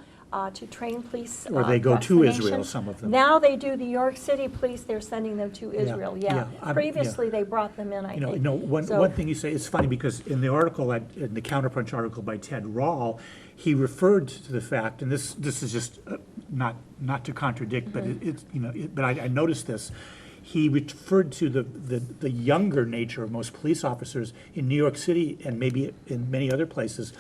to train police. Or they go across to the Israel, nation. some of them. Now they do the New York City police, they're sending them to Israel, yeah. Previously, they brought them in, I think. One thing you say, it's funny because in the article, in the Counterpunch article by Ted Rall, he referred to the fact, and this is just not to contradict, but but I noticed this. He referred to the younger nature of most police officers in New York City and maybe in many other places.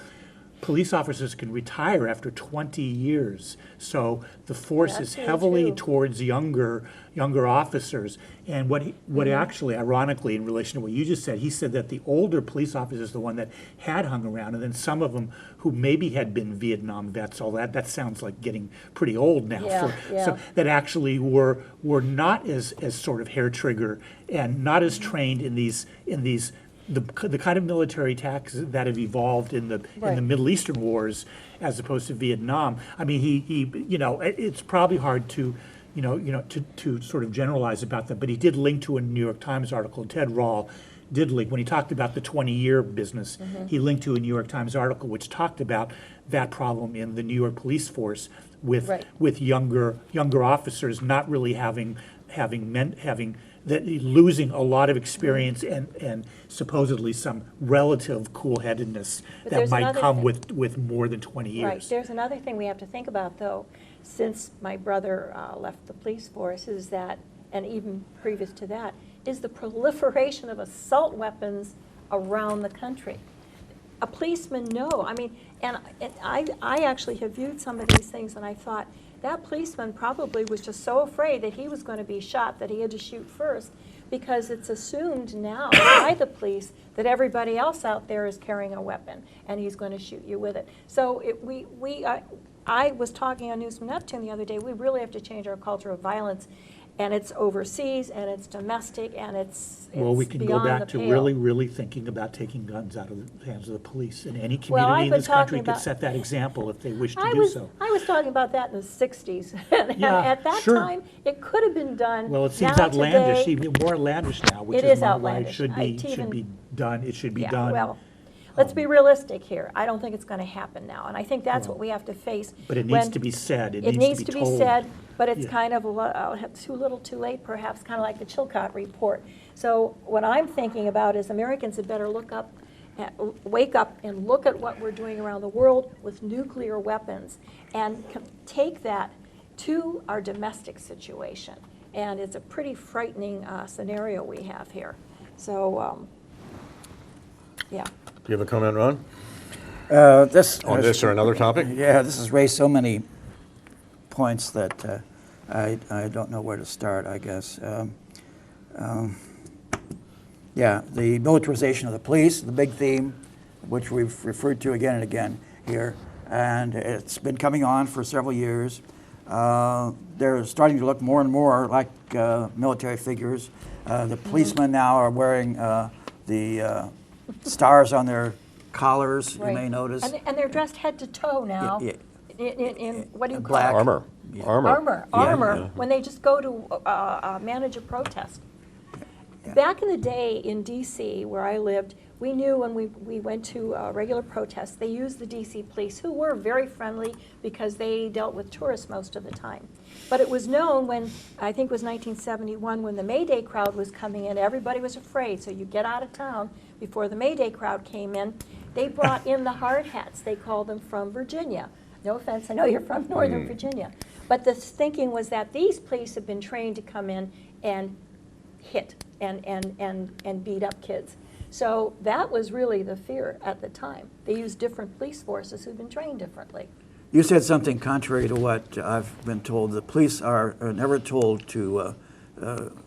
Police officers can retire after 20 years. So the force is heavily towards younger officers. And what actually, ironically, in relation to what you just said, he said that the older police officers, the one that had hung around, and then some of them who maybe had been Vietnam vets, all that sounds like getting pretty old now. So that actually were not as sort of hair trigger and not as trained in these the kind of military tactics that have evolved in the Middle Eastern wars as opposed to Vietnam. I mean, he it's probably hard to to sort of generalize about that, but he did link to a New York Times article. Ted Rall did link, when he talked about the 20-year business, he linked to a New York Times article which talked about that problem in the New York police force with younger officers not really having losing a lot of experience and supposedly some relative cool-headedness that might come with more than 20 years. Right. There's another thing we have to think about, though, since my brother left the police force, is that, and even previous to that, is the proliferation of assault weapons around the country. A policeman, I mean, and I actually have viewed some of these things, and I thought, that policeman probably was just so afraid that he was going to be shot that he had to shoot first, because it's assumed now by the police that everybody else out there is carrying a weapon and he's going to shoot you with it. So I was talking on News from Neptune the other day, we really have to change our culture of violence, and it's overseas and it's domestic and it's well, we can go back to really thinking about taking guns out of the hands of the police, and any community in this country could set that example if they wish to do so. I was talking about that in the 60s. At that time, it could have been done. Well, it seems outlandish, even more outlandish now, which is why it should be done. It should be done. Well, let's be realistic here. I don't think it's going to happen now, and I think that's what we have to face. But it needs to be said. It needs to be said, but it's kind of too little too late, perhaps, kind of like the Chilcott report. So what I'm thinking about is Americans had better look up wake up and look at what we're doing around the world with nuclear weapons and take that to our domestic situation. And it's a pretty frightening scenario we have here. So, yeah. Do you have a comment, Ron? This On this or another topic? Yeah, this has raised so many points that I don't know where to start, I guess. Yeah, the militarization of the police, the big theme, which we've referred to again and again here, and it's been coming on for several years. They're starting to look more and more like military figures. The policemen now are wearing the stars on their collars, you may notice. And they're dressed head to toe now. Yeah, In what do you black. call it? Armor. Armor. Armor, when they just go to manage a protest. Back in the day in D.C., where I lived, we knew when we went to regular protests, they used the D.C. police, who were very friendly because they dealt with tourists most of the time. But it was known when, I think it was 1971, when the May Day crowd was coming in, everybody was afraid, so you get out of town before the May Day crowd came in. They brought in the hard hats. They called them from Virginia. No offense, I know you're from Northern Virginia. But the thinking was that these police have been trained to come in and hit and beat up kids. So that was really the fear at the time. They used different police forces who've been trained differently. You said something contrary to what I've been told. The police are never told to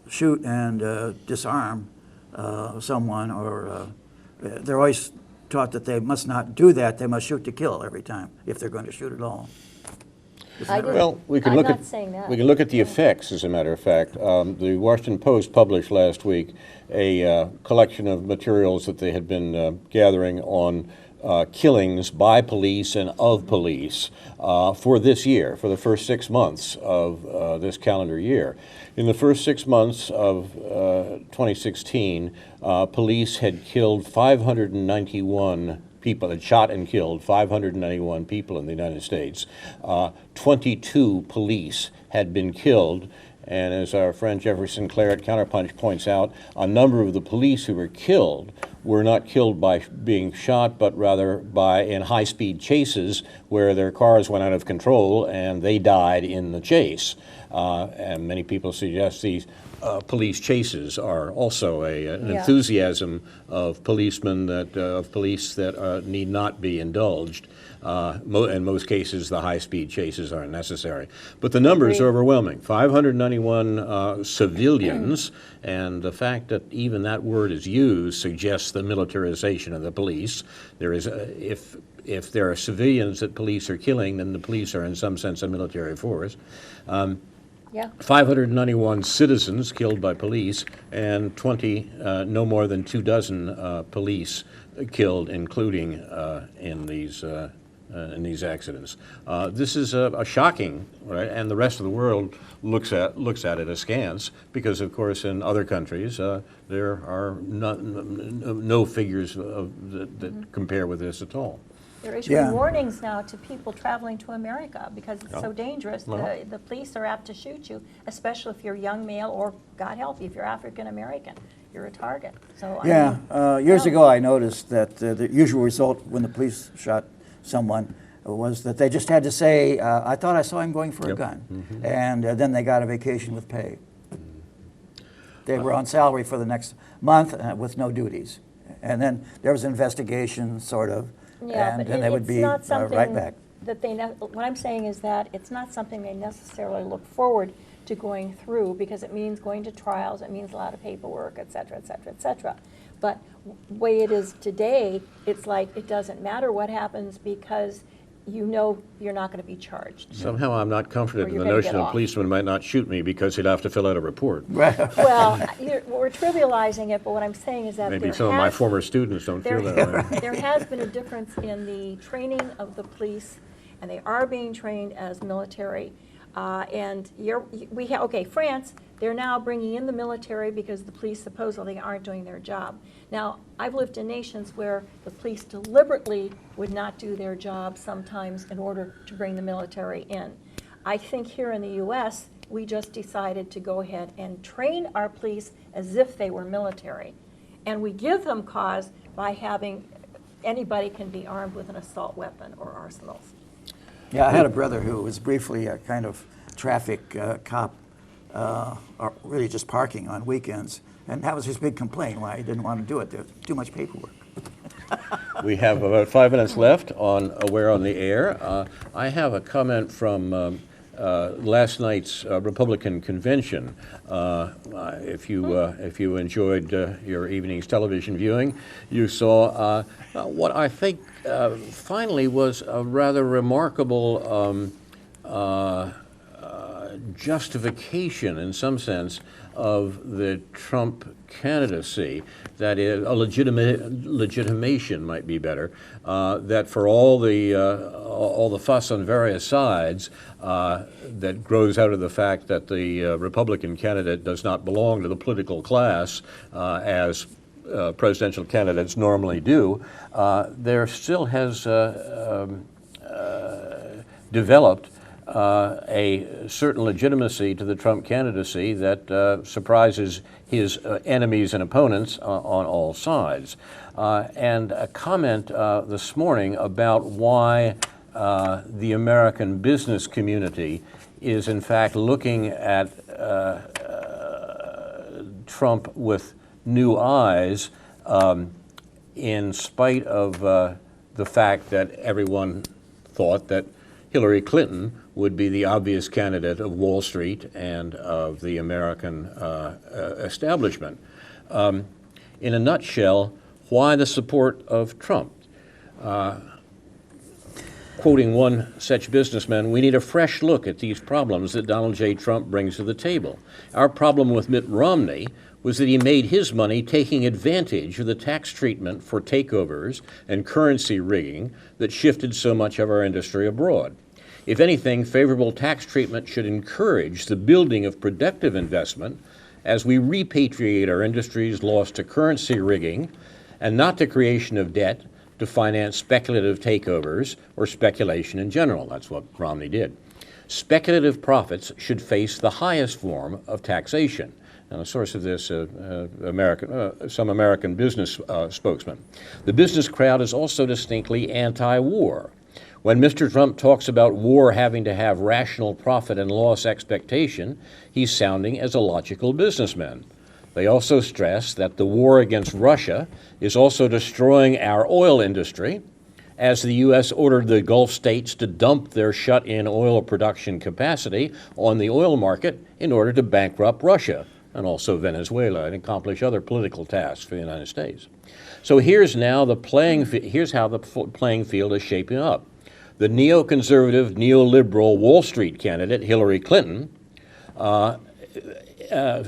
shoot and disarm someone, or they're always taught that they must not do that. They must shoot to kill every time if they're going to shoot at all. Well, we can I'm look not at saying that. we can look at the effects. As a matter of fact, the Washington Post published last week a collection of materials that they had been gathering on killings by police and of police for this year, for the first 6 months of this calendar year. In the first 6 months of 2016, police had killed 591 people, had shot and killed 591 people in the United States. 22 police had been killed, and as our friend Jeffrey Sinclair at Counterpunch points out, a number of the police who were killed were not killed by being shot, but rather in high-speed chases where their cars went out of control and they died in the chase. And many people suggest these police chases are also an Yeah. enthusiasm of policemen of police that need not be indulged. In most cases, the high-speed chases aren't necessary. But the numbers are overwhelming. 591 civilians, and the fact that even that word is used suggests the militarization of the police. There is, if there are civilians that police are killing, then the police are in some sense a military force. Yeah. 591 citizens killed by police, and no more than 24 police killed, including in these accidents. This is a shocking, right? And the rest of the world looks at it askance because, of course, in other countries there are no figures that compare with this at all. They're issuing Yeah. warnings now to people traveling to America because it's so dangerous. Uh-huh. The police are apt to shoot you, especially if you're young male or, God help you, if you're African American. You're a target. So I Yeah, mean, years yeah. ago I noticed that the usual result when the police shot someone was that they just had to say, I thought I saw him going for a gun. And then they got a vacation with pay. They were on salary for the next month with no duties. And then there was an investigation, sort of, Yeah, and but then they would it's be not something right back. that what I'm saying is that it's not something they necessarily look forward to going through because it means going to trials, it means a lot of paperwork, et cetera, et cetera, et cetera. But the way it is today, it's like it doesn't matter what happens because you know you're not going to be charged. Somehow I'm not comforted Or in you're the gonna notion get that a off. policeman might not shoot me because he'd have to fill out a report. Well, we're trivializing it, but what I'm saying is that Maybe there some of my has- former students don't feel that way. There has been a difference in the training of the police, and they are being trained as military. France, they're now bringing in the military because the police supposedly aren't doing their job. Now, I've lived in nations where the police deliberately would not do their job sometimes in order to bring the military in. I think here in the U.S., we just decided to go ahead and train our police as if they were military. And we give them cause by having anybody can be armed with an assault weapon or arsenals. Yeah, I had a brother who was briefly a kind of traffic cop, or really just parking on weekends, and that was his big complaint why he didn't want to do it. There's too much paperwork. We have about 5 minutes left on Aware on the Air. I have a comment from last night's Republican convention. If you enjoyed your evening's television viewing, you saw what I think finally was a rather remarkable justification, in some sense, of the Trump candidacy. That is, a legitimation might be better. That for all the fuss on various sides that grows out of the fact that the Republican candidate does not belong to the political class as presidential candidates normally do, there still has developed a certain legitimacy to the Trump candidacy that surprises his enemies and opponents on all sides. And a comment this morning about why the American business community is in fact looking at Trump with new eyes, in spite of the fact that everyone thought that Hillary Clinton would be the obvious candidate of Wall Street and of the American establishment. In a nutshell, why the support of Trump? Quoting one such businessman, "We need a fresh look at these problems that Donald J. Trump brings to the table. Our problem with Mitt Romney was that he made his money taking advantage of the tax treatment for takeovers and currency rigging that shifted so much of our industry abroad. If anything, favorable tax treatment should encourage the building of productive investment as we repatriate our industries lost to currency rigging and not the creation of debt to finance speculative takeovers or speculation in general." That's what Romney did. "Speculative profits should face the highest form of taxation." And the source of this, some American business spokesman. "The business crowd is also distinctly anti-war. When Mr. Trump talks about war having to have rational profit and loss expectation, he's sounding as a logical businessman. They also stress that the war against Russia is also destroying our oil industry, as the U.S. ordered the Gulf states to dump their shut-in oil production capacity on the oil market in order to bankrupt Russia and also Venezuela and accomplish other political tasks for the United States. So here's how the playing field is shaping up. The neoconservative, neoliberal Wall Street candidate, Hillary Clinton,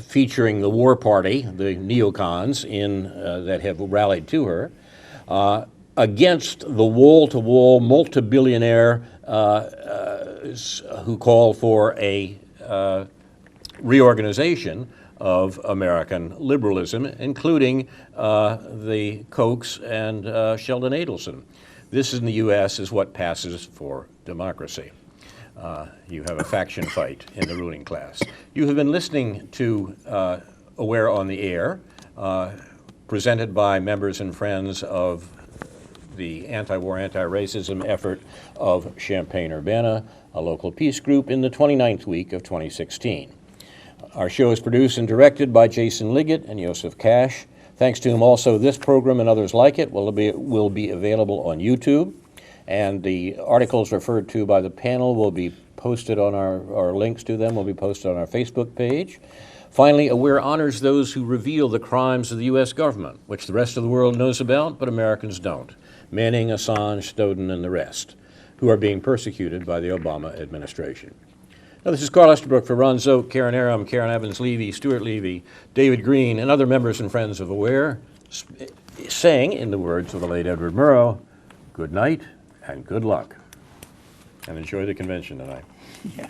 featuring the war party, the neocons that have rallied to her, against the wall-to-wall multi-billionaire who call for a reorganization of American liberalism, including the Kochs and Sheldon Adelson. This in the U.S. is what passes for democracy. You have a faction fight in the ruling class. You have been listening to Aware on the Air, presented by members and friends of the anti-war, anti-racism effort of Champaign-Urbana, a local peace group in the 29th week of 2016. Our show is produced and directed by Jason Liggett and Joseph Cash. Thanks to whom also this program and others like it will be available on YouTube. And the articles referred to by the panel will be posted on our links to them will be posted on our Facebook page. Finally, Aware honors those who reveal the crimes of the U.S. government, which the rest of the world knows about, but Americans don't. Manning, Assange, Snowden, and the rest, who are being persecuted by the Obama administration. Now, this is Carl Estabrook for Ron Zoke, Karen Aram, Karen Evans-Levy, Stuart Levy, David Green, and other members and friends of Aware, saying, in the words of the late Edward Murrow, good night and good luck. And enjoy the convention tonight. Yeah.